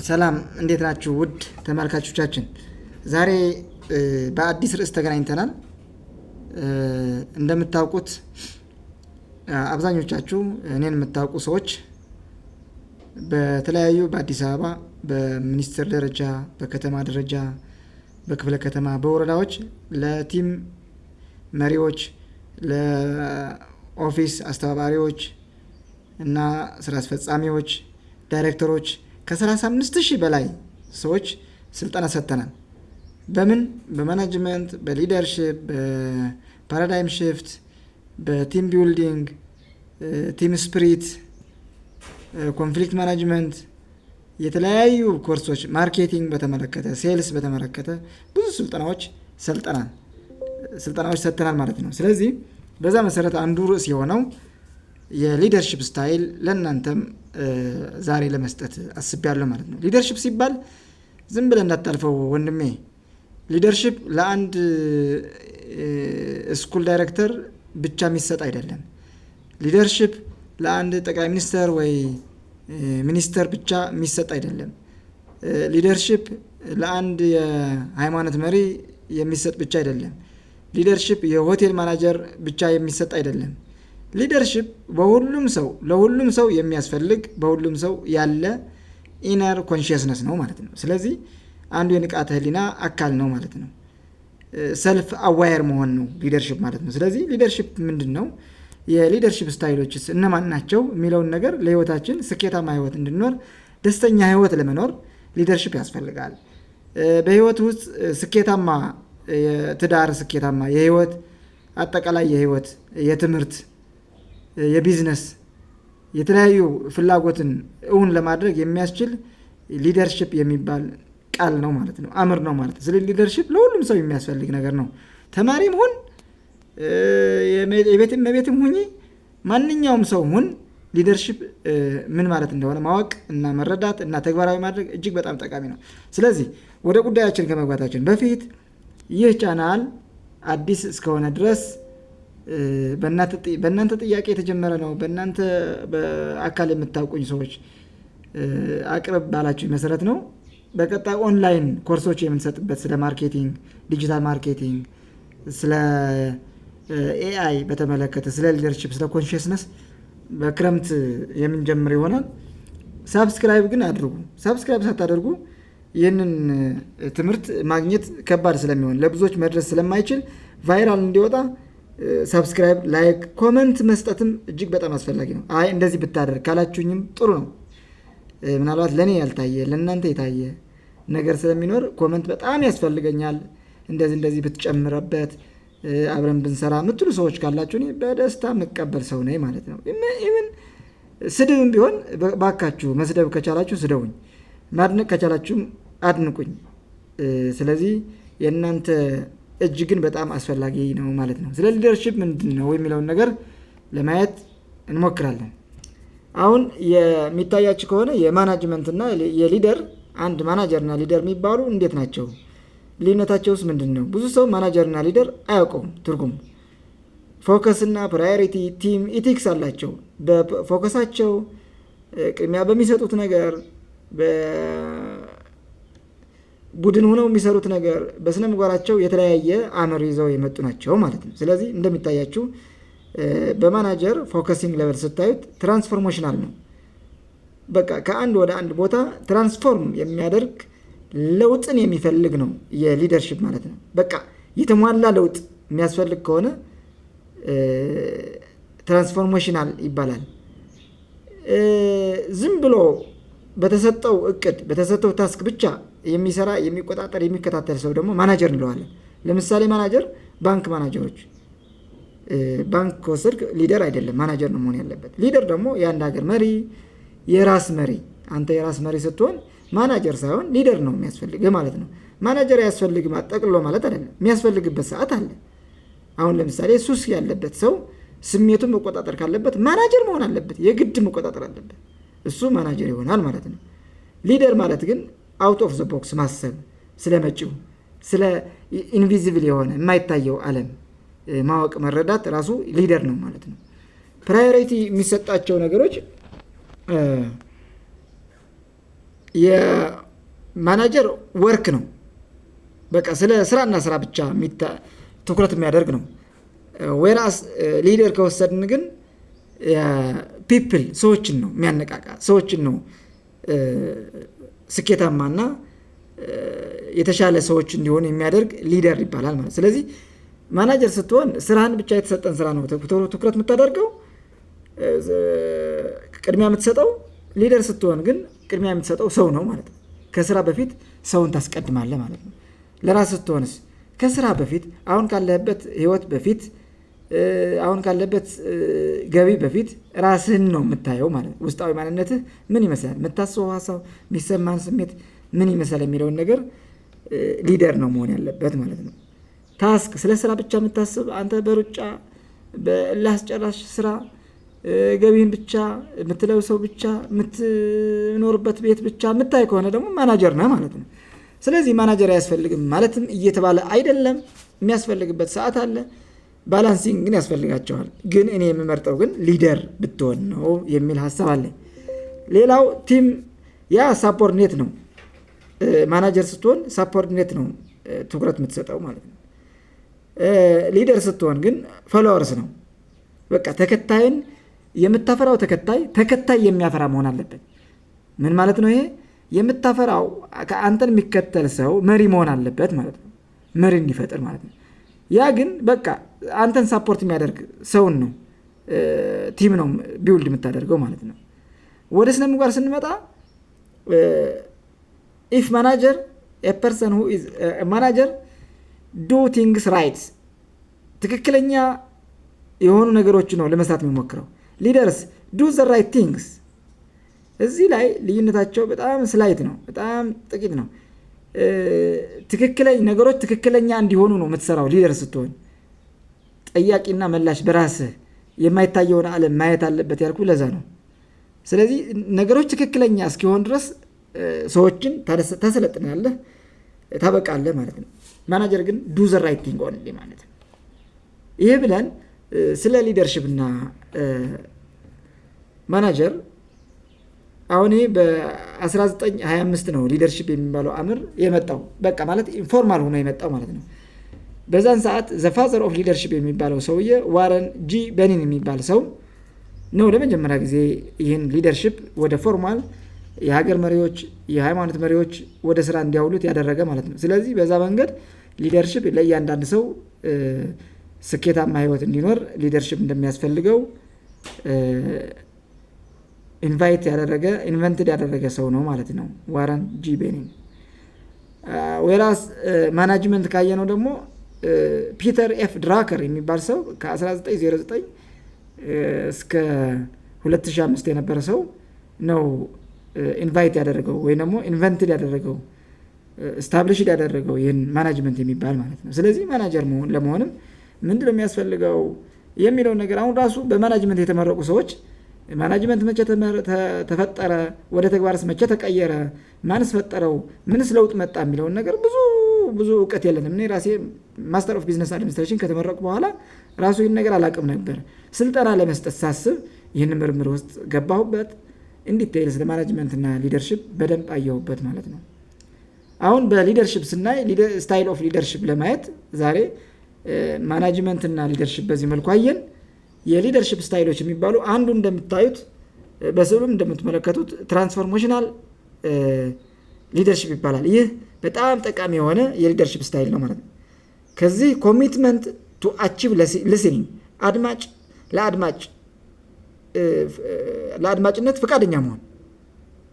ሰላም እንዴት ናችሁ ውድ ተመልካቾቻችን? ዛሬ በአዲስ ርዕስ ተገናኝተናል። እንደምታውቁት አብዛኞቻችሁ እኔን የምታውቁ ሰዎች በተለያዩ በአዲስ አበባ በሚኒስትር ደረጃ፣ በከተማ ደረጃ፣ በክፍለ ከተማ፣ በወረዳዎች ለቲም መሪዎች፣ ለኦፊስ አስተባባሪዎች እና ስራ አስፈጻሚዎች፣ ዳይሬክተሮች ከ35,000 በላይ ሰዎች ስልጠና ሰጥተናል። በምን በማናጅመንት፣ በሊደርሺፕ፣ በፓራዳይም ሽፍት፣ በቲም ቢልዲንግ፣ ቲም ስፒሪት፣ ኮንፍሊክት ማናጅመንት፣ የተለያዩ ኮርሶች፣ ማርኬቲንግ በተመለከተ፣ ሴልስ በተመለከተ ብዙ ስልጠናዎች ሰጥተናል ማለት ነው። ስለዚህ በዛ መሰረት አንዱ ርዕስ የሆነው የሊደርሺፕ ስታይል ለእናንተም ዛሬ ለመስጠት አስቤያለሁ ማለት ነው። ሊደርሺፕ ሲባል ዝም ብለህ እንዳታልፈው ወንድሜ። ሊደርሺፕ ለአንድ ስኩል ዳይሬክተር ብቻ የሚሰጥ አይደለም። ሊደርሺፕ ለአንድ ጠቅላይ ሚኒስተር ወይ ሚኒስተር ብቻ የሚሰጥ አይደለም። ሊደርሺፕ ለአንድ የሃይማኖት መሪ የሚሰጥ ብቻ አይደለም። ሊደርሺፕ የሆቴል ማናጀር ብቻ የሚሰጥ አይደለም። ሊደርሺፕ ለሁሉም ሰው የሚያስፈልግ በሁሉም ሰው ያለ ኢነር ኮንሽየስነስ ነው ማለት ነው። ስለዚህ አንዱ የንቃተ ህሊና አካል ነው ማለት ነው። ሰልፍ አዋየር መሆን ነው ሊደርሺፕ ማለት ነው። ስለዚህ ሊደርሺፕ ምንድን ነው? የሊደርሺፕ ስታይሎችስ እነማን ናቸው የሚለውን ነገር ለህይወታችን ስኬታማ ህይወት እንድንኖር፣ ደስተኛ ህይወት ለመኖር ሊደርሺፕ ያስፈልጋል። በህይወት ውስጥ ስኬታማ የትዳር፣ ስኬታማ የህይወት አጠቃላይ የህይወት የትምህርት፣ የቢዝነስ የተለያዩ ፍላጎትን እውን ለማድረግ የሚያስችል ሊደርሺፕ የሚባል ቃል ነው ማለት ነው፣ አምር ነው ማለት ነው። ስለዚህ ሊደርሺፕ ለሁሉም ሰው የሚያስፈልግ ነገር ነው። ተማሪም ሁን፣ የቤትም ሁኚ፣ ማንኛውም ሰው ሁን፣ ሊደርሺፕ ምን ማለት እንደሆነ ማወቅ እና መረዳት እና ተግባራዊ ማድረግ እጅግ በጣም ጠቃሚ ነው። ስለዚህ ወደ ጉዳያችን ከመግባታችን በፊት ይህ ቻናል አዲስ እስከሆነ ድረስ በእናንተ ጥያቄ የተጀመረ ነው። በእናንተ በአካል የምታውቁኝ ሰዎች አቅርብ ባላችሁ መሰረት ነው። በቀጣይ ኦንላይን ኮርሶች የምንሰጥበት ስለ ማርኬቲንግ፣ ዲጂታል ማርኬቲንግ፣ ስለ ኤአይ በተመለከተ፣ ስለ ሊደርሺፕ፣ ስለ ኮንሽየስነስ በክረምት የምንጀምር ይሆናል። ሳብስክራይብ ግን አድርጉ። ሳብስክራይብ ሳታደርጉ ይህንን ትምህርት ማግኘት ከባድ ስለሚሆን፣ ለብዙዎች መድረስ ስለማይችል፣ ቫይራል እንዲወጣ ሰብስክራይብ፣ ላይክ፣ ኮመንት መስጠትም እጅግ በጣም አስፈላጊ ነው። አይ እንደዚህ ብታደርግ ካላችሁኝም ጥሩ ነው። ምናልባት ለእኔ ያልታየ ለእናንተ የታየ ነገር ስለሚኖር ኮመንት በጣም ያስፈልገኛል። እንደዚህ ብትጨምረበት አብረን ብንሰራ የምትሉ ሰዎች ካላችሁ እኔ በደስታ የምቀበል ሰው ነኝ ማለት ነው። ኢቭን ስድብም ቢሆን ባካችሁ መስደብ ከቻላችሁ ስደቡኝ፣ ማድነቅ ከቻላችሁም አድንቁኝ። ስለዚህ የእናንተ እጅግን በጣም አስፈላጊ ነው ማለት ነው። ስለ ሊደርሺፕ ምንድን ነው የሚለውን ነገር ለማየት እንሞክራለን። አሁን የሚታያችሁ ከሆነ የማናጅመንትና የሊደር አንድ ማናጀርና ሊደር የሚባሉ እንዴት ናቸው? ልዩነታቸውስ ምንድን ነው? ብዙ ሰው ማናጀርና ሊደር አያውቀውም ትርጉም። ፎከስና ፕራዮሪቲ፣ ቲም ኢቲክስ አላቸው። በፎከሳቸው ቅድሚያ በሚሰጡት ነገር፣ ቡድን ሆነው የሚሰሩት ነገር፣ በስነ ምግባራቸው የተለያየ አመር ይዘው የመጡ ናቸው ማለት ነው። ስለዚህ እንደሚታያችሁ በማናጀር ፎከሲንግ ሌቨል ስታዩት ትራንስፎርሜሽናል ነው። በቃ ከአንድ ወደ አንድ ቦታ ትራንስፎርም የሚያደርግ ለውጥን የሚፈልግ ነው የሊደርሺፕ ማለት ነው። በቃ የተሟላ ለውጥ የሚያስፈልግ ከሆነ ትራንስፎርሜሽናል ይባላል። ዝም ብሎ በተሰጠው እቅድ በተሰጠው ታስክ ብቻ የሚሰራ የሚቆጣጠር የሚከታተል ሰው ደግሞ ማናጀር እንለዋለን። ለምሳሌ ማናጀር ባንክ ማናጀሮች፣ ባንክ ከወሰድክ ሊደር አይደለም ማናጀር ነው መሆን ያለበት። ሊደር ደግሞ የአንድ ሀገር መሪ፣ የራስ መሪ። አንተ የራስ መሪ ስትሆን ማናጀር ሳይሆን ሊደር ነው የሚያስፈልግ ማለት ነው። ማናጀር ያስፈልግ ጠቅልሎ ማለት አይደለም፣ የሚያስፈልግበት ሰዓት አለ። አሁን ለምሳሌ ሱስ ያለበት ሰው ስሜቱን መቆጣጠር ካለበት ማናጀር መሆን አለበት፣ የግድ መቆጣጠር አለበት። እሱ ማናጀር ይሆናል ማለት ነው። ሊደር ማለት ግን አውት ኦፍ ዘ ቦክስ ማሰብ፣ ስለ መጪው፣ ስለ ኢንቪዚብል የሆነ የማይታየው ዓለም ማወቅ መረዳት ራሱ ሊደር ነው ማለት ነው። ፕራዮሪቲ የሚሰጣቸው ነገሮች የማናጀር ወርክ ነው። በቃ ስለ ስራና ስራ ብቻ ትኩረት የሚያደርግ ነው። ወይራስ ሊደር ከወሰድን ግን ፒፕል ሰዎችን ነው የሚያነቃቃ፣ ሰዎችን ነው ስኬታማና የተሻለ ሰዎች እንዲሆኑ የሚያደርግ ሊደር ይባላል ማለት። ስለዚህ ማናጀር ስትሆን ስራህን ብቻ የተሰጠን ስራ ነው ትኩረት የምታደርገው፣ ቅድሚያ የምትሰጠው። ሊደር ስትሆን ግን ቅድሚያ የምትሰጠው ሰው ነው ማለት ነው። ከስራ በፊት ሰውን ታስቀድማለህ ማለት ነው። ለራስ ስትሆንስ ከስራ በፊት አሁን ካለህበት ህይወት በፊት አሁን ካለበት ገቢ በፊት ራስህን ነው የምታየው ማለት ነው። ውስጣዊ ማንነትህ ምን ይመስላል፣ የምታስበው ሀሳብ፣ የሚሰማን ስሜት ምን ይመስላል የሚለውን ነገር ሊደር ነው መሆን ያለበት ማለት ነው። ታስክ ስለ ስራ ብቻ የምታስብ አንተ በሩጫ በላስጨራሽ ስራ ገቢህን ብቻ የምትለብሰው ብቻ የምትኖርበት ቤት ብቻ የምታይ ከሆነ ደግሞ ማናጀር ነህ ማለት ነው። ስለዚህ ማናጀር አያስፈልግም ማለትም እየተባለ አይደለም። የሚያስፈልግበት ሰዓት አለ። ባላንሲንግ ግን ያስፈልጋቸዋል። ግን እኔ የምመርጠው ግን ሊደር ብትሆን ነው የሚል ሀሳብ አለ። ሌላው ቲም ያ ሳፖርዲኔት ነው። ማናጀር ስትሆን ሳፖርዲኔት ነው ትኩረት የምትሰጠው ማለት ነው። ሊደር ስትሆን ግን ፎሎወርስ ነው። በቃ ተከታይን የምታፈራው ተከታይ የሚያፈራ መሆን አለበት። ምን ማለት ነው ይሄ? የምታፈራው ከአንተን የሚከተል ሰው መሪ መሆን አለበት ማለት ነው። መሪ እንዲፈጥር ማለት ነው። ያ ግን በቃ አንተን ሳፖርት የሚያደርግ ሰውን ነው ቲም ነው ቢውልድ የምታደርገው ማለት ነው። ወደ ስነ ምግባር ስንመጣ ኢፍ ማናጀር a person who is a manager do things right ትክክለኛ የሆኑ ነገሮች ነው ለመስራት የሚሞክረው። ሊደርስ do the right things እዚህ ላይ ልዩነታቸው በጣም ስላይት ነው፣ በጣም ጥቂት ነው። ትክክለኛ ነገሮች ትክክለኛ እንዲሆኑ ነው የምትሰራው ሊደር ስትሆን። ጠያቂና መላሽ በራስህ የማይታየውን ዓለም ማየት አለበት ያልኩ ለዛ ነው። ስለዚህ ነገሮች ትክክለኛ እስኪሆን ድረስ ሰዎችን ታሰለጥናለህ፣ ታበቃለህ ማለት ነው። ማናጀር ግን do the right thing only ማለት ነው። ይሄ ብለን ስለ ሊደርሺፕ እና ማናጀር አሁን በ1925 ነው ሊደርሺፕ የሚባለው አምር የመጣው። በቃ ማለት ኢንፎርማል ሆኖ የመጣው ማለት ነው። በዛን ሰዓት ዘ ፋዘር ኦፍ ሊደርሺፕ የሚባለው ሰውዬ ዋረን ጂ በኒን የሚባል ሰው ነው ለመጀመሪያ ጊዜ ይህን ሊደርሺፕ ወደ ፎርማል የሀገር መሪዎች፣ የሃይማኖት መሪዎች ወደ ስራ እንዲያውሉት ያደረገ ማለት ነው። ስለዚህ በዛ መንገድ ሊደርሺፕ ለእያንዳንድ ሰው ስኬታማ ህይወት እንዲኖር ሊደርሺፕ እንደሚያስፈልገው ኢንቨንትድ ያደረገ ሰው ነው ማለት ነው ዋረን ጂ ቤኒን። ወይራስ ማናጅመንት ካየነው ደግሞ ፒተር ኤፍ ድራከር የሚባል ሰው ከ1909 እስከ 2005 የነበረ ሰው ነው ኢንቫይት ያደረገው ወይ ደግሞ ኢንቨንትድ ያደረገው ስታብሊሽድ ያደረገው ይህን ማናጅመንት የሚባል ማለት ነው። ስለዚህ ማናጀር ለመሆንም ምንድነው የሚያስፈልገው የሚለው ነገር አሁን ራሱ በማናጅመንት የተመረቁ ሰዎች ማናጅመንት መቼ ተፈጠረ፣ ወደ ተግባርስ መቼ ተቀየረ፣ ማንስ ፈጠረው፣ ምንስ ለውጥ መጣ የሚለውን ነገር ብዙ እውቀት የለንም። እኔ ራሴ ማስተር ኦፍ ቢዝነስ አድሚኒስትሬሽን ከተመረቁ በኋላ ራሱ ይህን ነገር አላውቅም ነበር። ስልጠና ለመስጠት ሳስብ ይህን ምርምር ውስጥ ገባሁበት። ኢንዲቴይል ስለ ማናጅመንትና ሊደርሺፕ በደንብ አየሁበት ማለት ነው። አሁን በሊደርሺፕ ስናይ ስታይል ኦፍ ሊደርሺፕ ለማየት ዛሬ ማናጅመንትና ሊደርሺፕ በዚህ መልኩ አየን። የሊደርሺፕ ስታይሎች የሚባሉ አንዱ እንደምታዩት በስዕሉም እንደምትመለከቱት ትራንስፎርሜሽናል ሊደርሺፕ ይባላል። ይህ በጣም ጠቃሚ የሆነ የሊደርሺፕ ስታይል ነው ማለት ነው። ከዚህ ኮሚትመንት ቱ አቺቭ ሊስኒንግ ለአድማጭነት ፈቃደኛ መሆን፣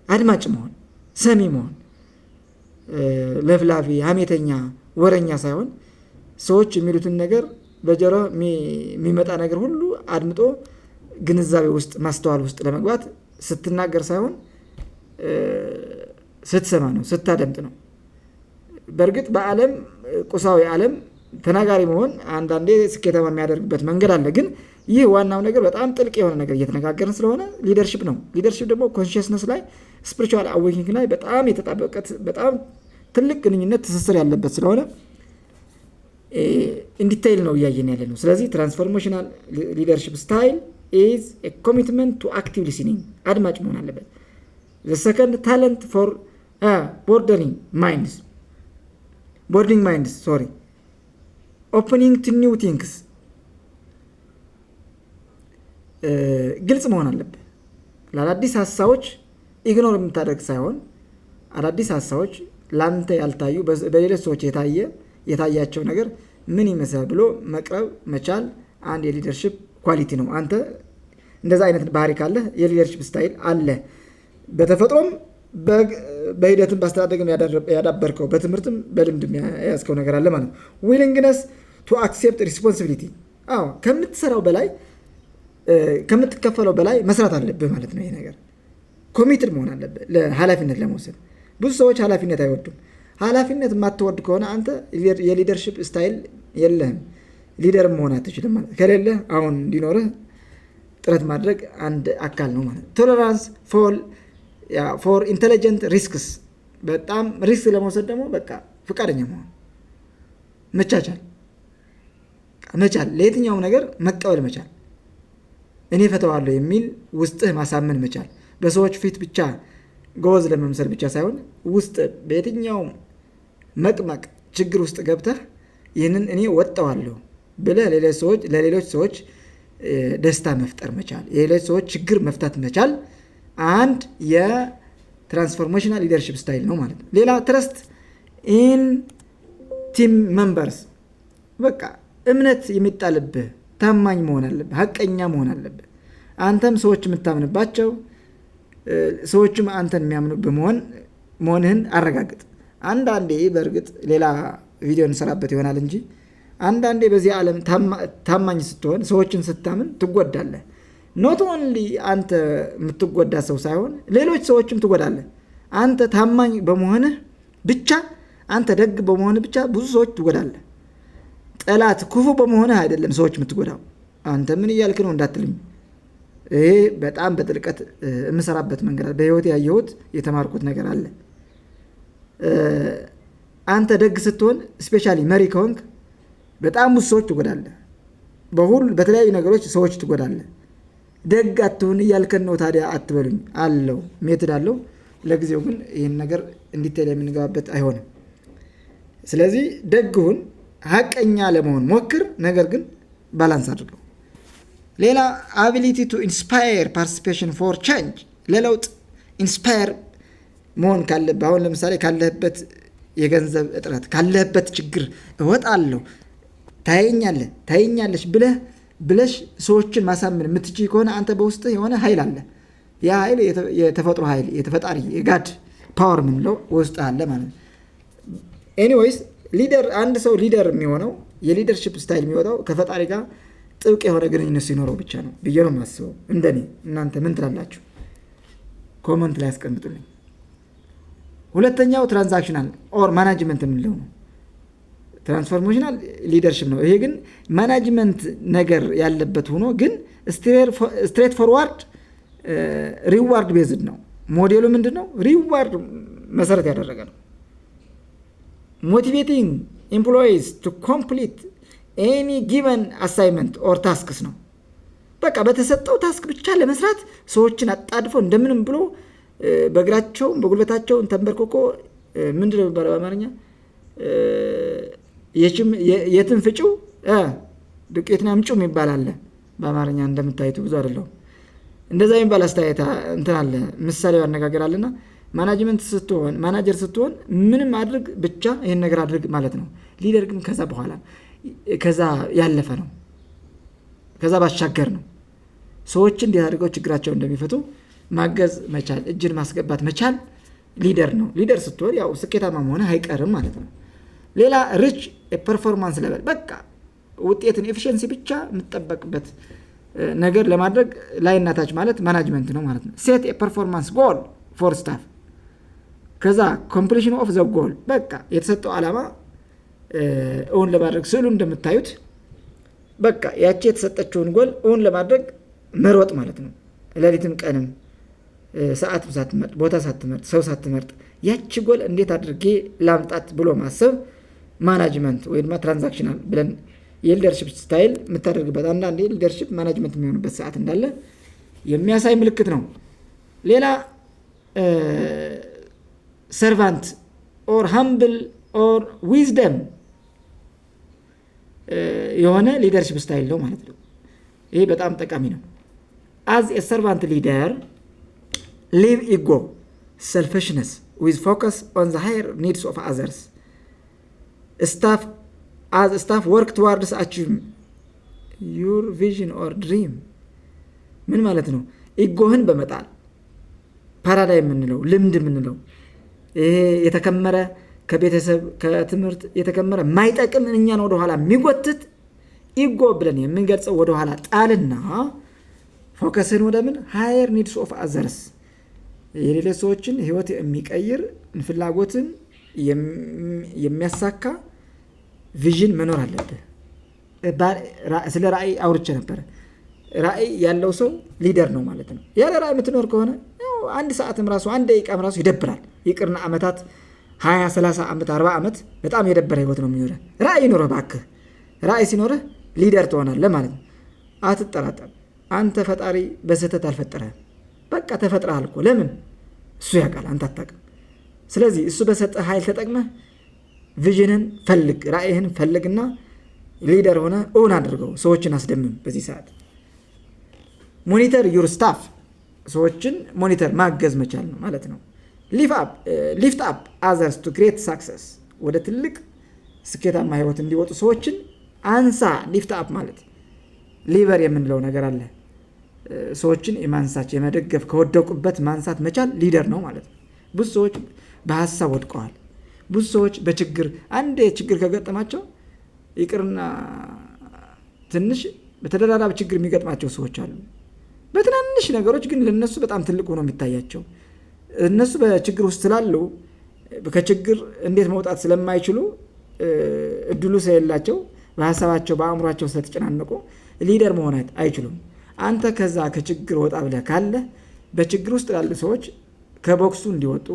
አድማጭ መሆን፣ ሰሚ መሆን፣ ለፍላፊ ሀሜተኛ ወረኛ ሳይሆን ሰዎች የሚሉትን ነገር በጆሮ የሚመጣ ነገር ሁሉ አድምጦ ግንዛቤ ውስጥ ማስተዋል ውስጥ ለመግባት ስትናገር ሳይሆን ስትሰማ ነው፣ ስታደምጥ ነው። በእርግጥ በዓለም ቁሳዊ ዓለም ተናጋሪ መሆን አንዳንዴ ስኬታማ የሚያደርግበት መንገድ አለ። ግን ይህ ዋናው ነገር በጣም ጥልቅ የሆነ ነገር እየተነጋገርን ስለሆነ ሊደርሺፕ ነው። ሊደርሺፕ ደግሞ ኮንሽስነስ ላይ ስፒሪቹዋል አዌኪንግ ላይ በጣም የተጣበቀት በጣም ትልቅ ግንኙነት ትስስር ያለበት ስለሆነ ኢንዲቴይል ነው እያየን ያለ ነው። ስለዚህ ትራንስፎርሜሽናል ሊደርሺፕ ስታይል ኢዝ ኤ ኮሚትመንት ቱ አክቲቭ ሊስኒንግ፣ አድማጭ መሆን አለበት። ዘ ሰከንድ ታለንት ፎር ቦርዲንግ ማይንድስ ኦፕኒንግ ቱ ኒው ቲንግስ ግልጽ መሆን አለብህ። ለአዳዲስ ሀሳቦች ኢግኖር የምታደርግ ሳይሆን አዳዲስ ሀሳቦች ለአንተ ያልታዩ በሌሎች ሰዎች የታያቸው ነገር ምን ይመስላል ብሎ መቅረብ መቻል አንድ የሊደርሽፕ ኳሊቲ ነው። አንተ እንደዛ አይነት ባህሪ ካለህ የሊደርሽፕ ስታይል አለ። በተፈጥሮም በሂደትም በአስተዳደግም ያዳበርከው በትምህርትም በልምድም የያዝከው ነገር አለ ማለት ነው። ዊሊንግነስ ቱ አክሴፕት ሪስፖንሲቢሊቲ ከምትሰራው በላይ ከምትከፈለው በላይ መስራት አለብህ ማለት ነው። ይሄ ነገር ኮሚትድ መሆን አለብህ ለኃላፊነት ለመውሰድ። ብዙ ሰዎች ኃላፊነት አይወዱም። ኃላፊነት የማትወድ ከሆነ አንተ የሊደርሽፕ ስታይል የለህም፣ ሊደር መሆን አትችልም ማለት ከሌለህ አሁን እንዲኖርህ ጥረት ማድረግ አንድ አካል ነው ማለት ነው። ቶለራንስ ፎር ኢንቴሊጀንት ሪስክስ በጣም ሪስክ ለመውሰድ ደግሞ በቃ ፈቃደኛ መሆን መቻል ለየትኛውም ነገር መቀበል መቻል፣ እኔ ፈተዋለሁ የሚል ውስጥህ ማሳመን መቻል። በሰዎች ፊት ብቻ ጎበዝ ለመምሰል ብቻ ሳይሆን ውስጥ በየትኛውም መቅመቅ ችግር ውስጥ ገብተህ ይህንን እኔ ወጣዋለሁ ብለህ ለሌሎች ሰዎች ደስታ መፍጠር መቻል፣ የሌሎች ሰዎች ችግር መፍታት መቻል አንድ የትራንስፎርሜሽናል ሊደርሽፕ ስታይል ነው ማለት ነው። ሌላ ትረስት ኢን ቲም ሜምበርስ በቃ እምነት የሚጣልብህ ታማኝ መሆን አለብህ፣ ሀቀኛ መሆን አለብህ። አንተም ሰዎች የምታምንባቸው ሰዎችም አንተን የሚያምኑብህ መሆንህን አረጋግጥ። አንዳንዴ በእርግጥ ሌላ ቪዲዮ እንሰራበት ይሆናል እንጂ አንዳንዴ በዚህ ዓለም ታማኝ ስትሆን ሰዎችን ስታምን ትጎዳለህ። ኖት ኦንሊ አንተ የምትጎዳ ሰው ሳይሆን ሌሎች ሰዎችም ትጎዳለህ። አንተ ታማኝ በመሆንህ ብቻ አንተ ደግ በመሆንህ ብቻ ብዙ ሰዎች ትጎዳለህ። ጠላት ክፉ በመሆንህ አይደለም ሰዎች የምትጎዳው። አንተ ምን እያልክ ነው እንዳትልኝ፣ ይሄ በጣም በጥልቀት የምሰራበት መንገድ አለ። በህይወት ያየሁት የተማርኩት ነገር አለ። አንተ ደግ ስትሆን ስፔሻሊ መሪ ከሆንክ በጣም ብዙ ሰዎች ትጎዳለህ። በተለያዩ ነገሮች ሰዎች ትጎዳለህ። ደግ አትሁን እያልከን ነው ታዲያ አትበሉኝ። አለው ሜትድ አለው። ለጊዜው ግን ይህን ነገር እንዲታይ የምንገባበት አይሆንም። ስለዚህ ደግሁን ሀቀኛ ለመሆን ሞክር፣ ነገር ግን ባላንስ አድርገው። ሌላ አቢሊቲ ቱ ኢንስፓየር ፓርቲሲፔሽን ፎር ቼንጅ ለለውጥ ኢንስፓየር መሆን ካለብህ አሁን ለምሳሌ ካለህበት የገንዘብ እጥረት ካለህበት ችግር እወጣለሁ ታየኛለሽ ብለሽ ሰዎችን ማሳመን የምትችይ ከሆነ አንተ በውስጥ የሆነ ኃይል አለ። ያ ኃይል የተፈጥሮ ኃይል የተፈጣሪ የጋድ ፓወር ምንለው ውስጥ አለ ማለት ነው። ኤኒዌይስ አንድ ሰው ሊደር የሚሆነው የሊደርሽፕ ስታይል የሚወጣው ከፈጣሪ ጋር ጥብቅ የሆነ ግንኙነት ሲኖረው ብቻ ነው ብዬ ነው የማስበው። እንደኔ እናንተ ምን ትላላችሁ? ኮመንት ላይ አስቀምጡልኝ። ሁለተኛው ትራንዛክሽናል ኦር ማናጅመንት የምንለው ነው። ትራንስፎርሜሽናል ሊደርሽፕ ነው። ይሄ ግን ማናጅመንት ነገር ያለበት ሆኖ ግን ስትሬት ፎርዋርድ ሪዋርድ ቤዝድ ነው። ሞዴሉ ምንድን ነው? ሪዋርድ መሰረት ያደረገ ነው። ሞቲቬቲንግ ኤምፕሎይዝ ቱ ኮምፕሊት ኤኒ ጊቨን አሳይመንት ኦር ታስክስ ነው። በቃ በተሰጠው ታስክ ብቻ ለመስራት ሰዎችን አጣድፎ እንደምንም ብሎ በእግራቸውም በጉልበታቸውን ተንበርክኮ ምንድን ነው የሚባለው በአማርኛ የትን ፍጪው ዱቄትን አምጪው የሚባል አለ በአማርኛ። እንደምታዩት ብዙ አይደለም እንደዛ የሚባል አስተያየት እንትን አለ፣ ምሳሌው አነጋገር አለና ማናጀር ስትሆን ምንም አድርግ ብቻ ይሄን ነገር አድርግ ማለት ነው። ሊደር ግን ከዛ ያለፈ ነው፣ ከዛ ባሻገር ነው። ሰዎች እንዴት አድርገው ችግራቸውን እንደሚፈቱ ማገዝ መቻል፣ እጅን ማስገባት መቻል ሊደር ነው። ሊደር ስትሆን ያው ስኬታማ መሆን አይቀርም ማለት ነው። ሌላ ሪች ፐርፎርማንስ ሌቨል በቃ ውጤትን ኤፊሽንሲ ብቻ የምትጠበቅበት ነገር ለማድረግ ላይናታች ማለት ማናጅመንት ነው ማለት ነው። ሴት ፐርፎርማንስ ጎል ፎር ስታፍ ከዛ ኮምፕሊሽን ኦፍ ዘ ጎል በቃ የተሰጠው ዓላማ እውን ለማድረግ ስዕሉ እንደምታዩት በቃ ያቺ የተሰጠችውን ጎል እውን ለማድረግ መሮጥ ማለት ነው። ሌሊትም ቀንም ሰዓት ሳትመርጥ ቦታ ሳትመርጥ ሰው ሳትመርጥ ያቺ ጎል እንዴት አድርጌ ላምጣት ብሎ ማሰብ ማናጅመንት ወይም ትራንዛክሽናል ብለን የሊደርሽፕ ስታይል የምታደርግበት አንዳንዴ ሊደርሽፕ ማናጅመንት የሚሆንበት ሰዓት እንዳለ የሚያሳይ ምልክት ነው። ሌላ servant or humble or wisdom የሆነ ሊደርሺፕ ስታይል ነው ማለት ነው። ይሄ በጣም ጠቃሚ ነው። as a servant leader leave ego selfishness with focus on the higher needs of others. Staff work towards achieving your vision or dream. ምን ማለት ነው? ኢጎህን በመጣል ፓራዳይም የምንለው ልምድ የምንለው ይሄ የተከመረ ከቤተሰብ ከትምህርት የተከመረ ማይጠቅም እኛን ወደ ኋላ የሚጎትት ኢጎ ብለን የምንገልጸው ወደ ኋላ ጣልና ፎከስን ወደ ምን higher needs of others የሌሎች ሰዎችን ህይወት የሚቀይር ፍላጎትን የሚያሳካ ቪዥን መኖር አለበት። ስለ ራዕይ አውርቼ ነበር። ራዕይ ያለው ሰው ሊደር ነው ማለት ነው። ያለ ራዕይ የምትኖር ከሆነ አንድ ሰዓትም ራሱ አንድ ደቂቃም ራሱ ይደብራል። ይቅርና አመታት 20 30 ዓመት 40 ዓመት በጣም የደበረ ህይወት ነው የሚኖረው። ራዕይ ይኖርህ ባክህ። ራዕይ ሲኖርህ ሊደር ትሆናለህ ማለት ነው። አትጠራጠር። አንተ ፈጣሪ በስህተት አልፈጠረህም። በቃ ተፈጥረሃል እኮ። ለምን? እሱ ያውቃል፣ አንተ አታውቅም። ስለዚህ እሱ በሰጠህ ኃይል ተጠቅመህ ቪዥንን ፈልግ፣ ራዕይህን ፈልግና ሊደር ሆነ እውን አድርገው። ሰዎችን አስደምም። በዚህ ሰዓት ሞኒተር ዩር ስታፍ፣ ሰዎችን ሞኒተር ማገዝ መቻል ነው ማለት ነው። ሊፍት አፕ አዘርስ ቱ ግሬት ሳክሰስ፣ ወደ ትልቅ ስኬታማ ህይወት እንዲወጡ ሰዎችን አንሳ። ሊፍት አፕ ማለት ሊቨር የምንለው ነገር አለ። ሰዎችን የማንሳት የመደገፍ ከወደቁበት ማንሳት መቻል ሊደር ነው ማለት ነው። ብዙ ሰዎች በሀሳብ ወድቀዋል። ብዙ ሰዎች በችግር አንድ ችግር ከገጠማቸው ይቅርና ትንሽ በተደራራቢ ችግር የሚገጥማቸው ሰዎች አሉ። በትናንሽ ነገሮች ግን ለነሱ በጣም ትልቅ ሆኖ የሚታያቸው እነሱ በችግር ውስጥ ስላሉ ከችግር እንዴት መውጣት ስለማይችሉ እድሉ ስለሌላቸው በሀሳባቸው በአእምሯቸው ስለተጨናነቁ ሊደር መሆን አይችሉም። አንተ ከዛ ከችግር ወጣ ብለህ ካለ በችግር ውስጥ ያሉ ሰዎች ከቦክሱ እንዲወጡ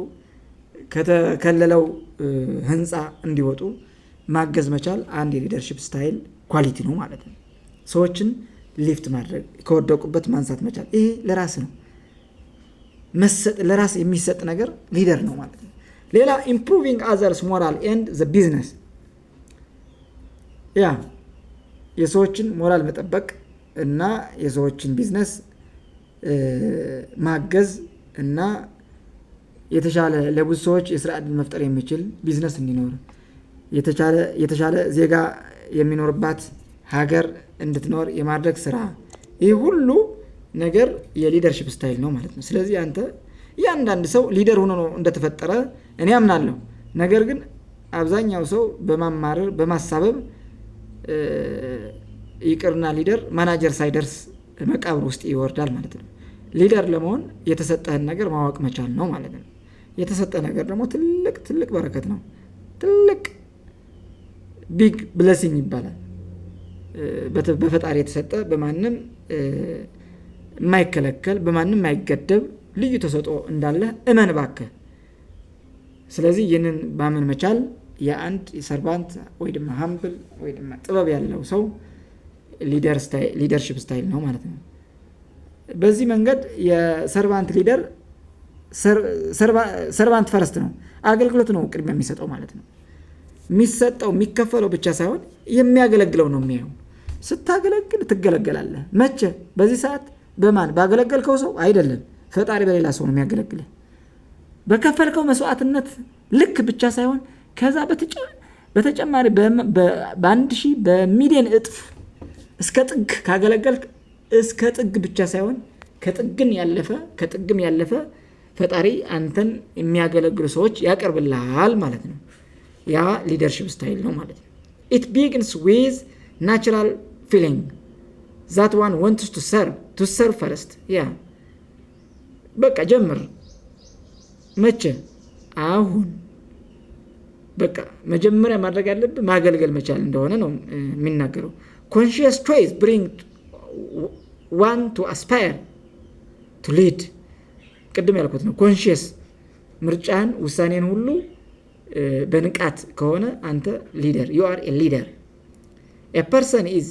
ከተከለለው ህንፃ እንዲወጡ ማገዝ መቻል አንድ የሊደርሺፕ ስታይል ኳሊቲ ነው ማለት ነው። ሰዎችን ሊፍት ማድረግ፣ ከወደቁበት ማንሳት መቻል፣ ይሄ ለራስ ነው። ለራስ የሚሰጥ ነገር ሊደር ነው ማለት ነው። ሌላ ኢምፕሩቪንግ አዘርስ ሞራል ኤንድ ዘ ቢዝነስ፣ ያ የሰዎችን ሞራል መጠበቅ እና የሰዎችን ቢዝነስ ማገዝ እና የተሻለ ለብዙ ሰዎች የስራ ዕድል መፍጠር የሚችል ቢዝነስ እንዲኖር የተሻለ ዜጋ የሚኖርባት ሀገር እንድትኖር የማድረግ ስራ፣ ይህ ሁሉ ነገር የሊደርሺፕ ስታይል ነው ማለት ነው። ስለዚህ አንተ እያንዳንድ ሰው ሊደር ሆኖ ነው እንደተፈጠረ እኔ አምናለሁ። ነገር ግን አብዛኛው ሰው በማማረር በማሳበብ ይቅርና ሊደር ማናጀር ሳይደርስ መቃብር ውስጥ ይወርዳል ማለት ነው። ሊደር ለመሆን የተሰጠህን ነገር ማወቅ መቻል ነው ማለት ነው። የተሰጠህ ነገር ደግሞ ትልቅ በረከት ነው። ትልቅ ቢግ ብለሲንግ ይባላል። በፈጣሪ የተሰጠ በማንም የማይከለከል በማንም የማይገደብ ልዩ ተሰጥኦ እንዳለ እመን ባክህ። ስለዚህ ይህንን ማመን መቻል የአንድ ሰርቫንት ወይ ደግሞ ሃምብል ወይ ደግሞ ጥበብ ያለው ሰው ሊደርሺፕ ስታይል ነው ማለት ነው። በዚህ መንገድ የሰርቫንት ሊደር ሰርቫንት ፈርስት ነው፣ አገልግሎት ነው ቅድሚያ የሚሰጠው ማለት ነው። የሚሰጠው የሚከፈለው ብቻ ሳይሆን የሚያገለግለው ነው የሚያየው። ስታገለግል ትገለገላለህ። መቼ? በዚህ ሰዓት በማን? ባገለገልከው ሰው አይደለም። ፈጣሪ በሌላ ሰው ነው የሚያገለግልህ። በከፈልከው መስዋዕትነት ልክ ብቻ ሳይሆን ከዛ በተጨማሪ በአንድ ሺህ በሚሊዮን እጥፍ እስከ ጥግ ካገለገልክ እስከ ጥግ ብቻ ሳይሆን ከጥግም ያለፈ ፈጣሪ አንተን የሚያገለግሉ ሰዎች ያቀርብልሃል ማለት ነው። ያ ሊደርሺፕ ስታይል ነው ማለት ነው። it begins with natural feeling that one wants to serve first። ያ በቃ ጀምር። መቼ? አሁን በቃ መጀመሪያ ማድረግ ያለብህ ማገልገል መቻል እንደሆነ ነው የሚናገረው። conscious choice bring one to aspire to lead። ቅድም ያልኩት ነው። ኮንሺየስ ምርጫን ውሳኔን ሁሉ በንቃት ከሆነ አንተ ሊደር you are a leader። a person is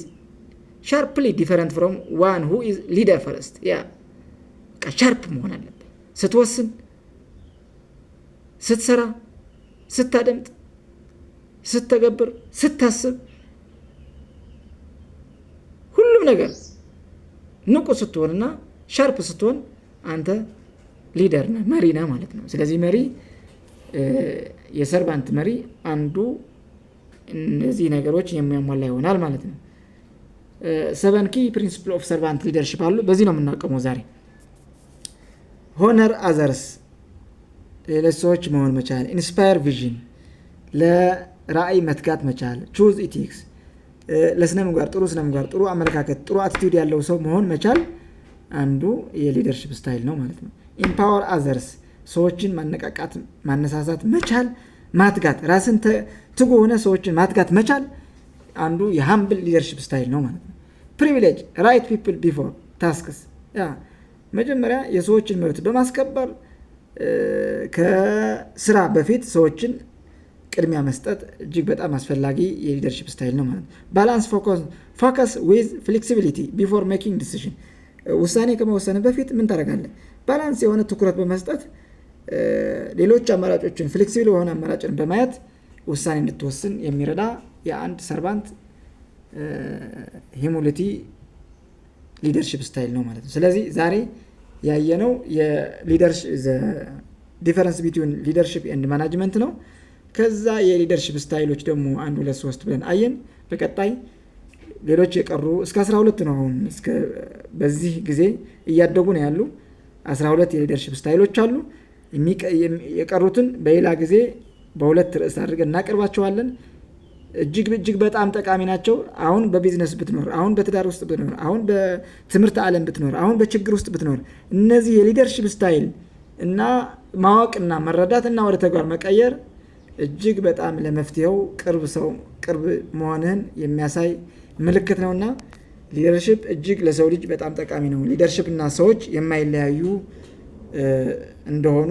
sharply different from one who is leader first። ያ ሻርፕ መሆን አለበት ስትወስን። ስትሰራ፣ ስታደምጥ፣ ስትተገብር፣ ስታስብ ሁሉም ነገር ንቁ ስትሆንና ሻርፕ ስትሆን አንተ ሊደር ነህ፣ መሪ ነህ ማለት ነው። ስለዚህ መሪ የሰርቫንት መሪ አንዱ እነዚህ ነገሮች የሚያሟላ ይሆናል ማለት ነው። 7 ኪ ፕሪንሲፕል ኦፍ ሰርቫንት ሊደርሺፕ አሉ። በዚህ ነው የምናቀመው ዛሬ። ሆነር አዘርስ ሌሎች ሰዎች መሆን መቻል፣ ኢንስፓየር ቪዥን ለራእይ መትጋት መቻል፣ ቹዝ ኢቲክስ ለስነ ምግባር ጥሩ ስነ ምግባር ጥሩ አመለካከት ጥሩ አቲቲዩድ ያለው ሰው መሆን መቻል አንዱ የሊደርሺፕ ስታይል ነው ማለት ነው። ኢምፓወር አዘርስ ሰዎችን ማነቃቃት ማነሳሳት መቻል ማትጋት ራስን ትጉ ሆነ ሰዎችን ማትጋት መቻል አንዱ የሃምብል ሊደርሺፕ ስታይል ነው ማለት ነው። ፕሪቪሌጅ ራይት ፒፕል ቢፎር ታስክስ መጀመሪያ የሰዎችን መብት በማስከበር ከስራ በፊት ሰዎችን ቅድሚያ መስጠት እጅግ በጣም አስፈላጊ የሊደርሺፕ ስታይል ነው ማለት ነው። ባላንስ ፎከስ ዊዝ ፍሌክሲቢሊቲ ቢፎር ሜኪንግ ዲሲዥን ውሳኔ ከመወሰን በፊት ምን ታደርጋለህ? ባላንስ የሆነ ትኩረት በመስጠት ሌሎች አማራጮችን ፍሌክሲብል የሆነ አማራጭን በማየት ውሳኔ እንድትወስን የሚረዳ የአንድ ሰርቫንት ሂሙሊቲ ሊደርሺፕ ስታይል ነው ማለት ነው። ስለዚህ ዛሬ ያየነው ዲፈረንስ ቢትዊን ሊደርሺፕ ኤንድ ማናጅመንት ነው። ከዛ የሊደርሺፕ ስታይሎች ደግሞ 1 2 3 ብለን አየን። በቀጣይ ሌሎች የቀሩ እስከ 12 ነው። አሁን በዚህ ጊዜ እያደጉ ነው ያሉ 12 የሊደርሺፕ ስታይሎች አሉ። የቀሩትን በሌላ ጊዜ በሁለት ርዕስ አድርገን እናቀርባቸዋለን። እጅግ በጣም ጠቃሚ ናቸው። አሁን በቢዝነስ ብትኖር፣ አሁን በትዳር ውስጥ ብትኖር፣ አሁን በትምህርት ዓለም ብትኖር፣ አሁን በችግር ውስጥ ብትኖር እነዚህ የሊደርሺፕ ስታይል እና ማወቅና መረዳትና ወደ ተግባር መቀየር እጅግ በጣም ለመፍትሄው ቅርብ መሆንህን የሚያሳይ ምልክት ነውና ሊደርሺፕ እጅግ ለሰው ልጅ በጣም ጠቃሚ ነው። ሊደርሺፕ እና ሰዎች የማይለያዩ እንደሆኑ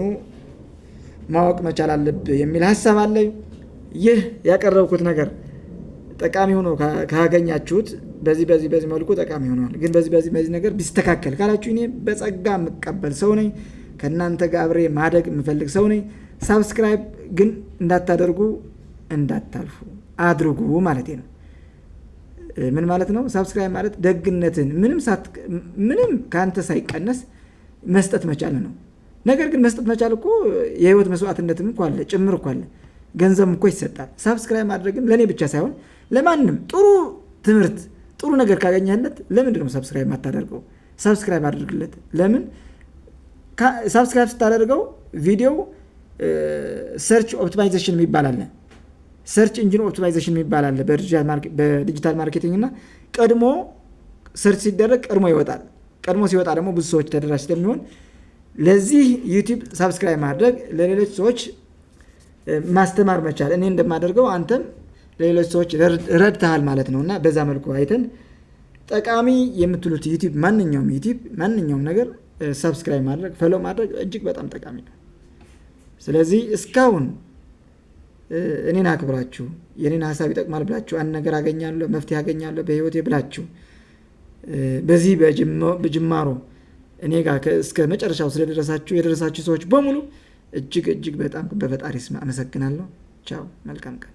ማወቅ መቻል አለብህ የሚል ሀሳብ አለ። ይህ ያቀረብኩት ነገር ጠቃሚ ሆኖ ካገኛችሁት በዚህ መልኩ ጠቃሚ ሆኗል፣ ግን በዚህ ነገር ቢስተካከል ካላችሁ እኔ በጸጋ የምቀበል ሰው ነኝ። ከእናንተ ጋር አብሬ ማደግ የምፈልግ ሰው ነኝ። ሳብስክራይብ ግን እንዳታደርጉ እንዳታልፉ አድርጉ ማለት ነው። ምን ማለት ነው? ሳብስክራይብ ማለት ደግነትን ምንም ከአንተ ሳይቀነስ መስጠት መቻል ነው። ነገር ግን መስጠት መቻል እኮ የህይወት መስዋዕትነትም እኮ አለ፣ ጭምር እኮ አለ፣ ገንዘብ እኮ ይሰጣል። ሳብስክራይብ ማድረግም ለእኔ ብቻ ሳይሆን ለማንም ጥሩ ትምህርት ጥሩ ነገር ካገኘህለት ለምንድን ነው ሳብስክራይብ ማታደርገው? ሳብስክራይብ አድርግለት። ለምን ሳብስክራይብ ስታደርገው ቪዲዮ ሰርች ኦፕቲማይዜሽን የሚባል አለ፣ ሰርች ኢንጂን ኦፕቲማይዜሽን የሚባል አለ በዲጂታል ማርኬቲንግ እና ቀድሞ ሰርች ሲደረግ ቀድሞ ይወጣል። ቀድሞ ሲወጣ ደግሞ ብዙ ሰዎች ተደራሽ ስለሚሆን ለዚህ ዩቲዩብ ሳብስክራይብ ማድረግ ለሌሎች ሰዎች ማስተማር መቻል እኔ እንደማደርገው አንተም ለሌሎች ሰዎች ረድተሃል ማለት ነው። እና በዛ መልኩ አይተን ጠቃሚ የምትሉት ዩቲዩብ ማንኛውም ነገር ሳብስክራይብ ማድረግ ፎሎ ማድረግ እጅግ በጣም ጠቃሚ ነው። ስለዚህ እስካሁን እኔን አክብራችሁ የኔን ሀሳብ ይጠቅማል ብላችሁ አንድ ነገር አገኛለሁ መፍትሄ አገኛለሁ በህይወቴ ብላችሁ በዚህ በጅማሮ እኔ ጋር እስከ መጨረሻው የደረሳችሁ ሰዎች በሙሉ እጅግ በጣም በፈጣሪ ስም አመሰግናለሁ። ቻው፣ መልካም ቀን።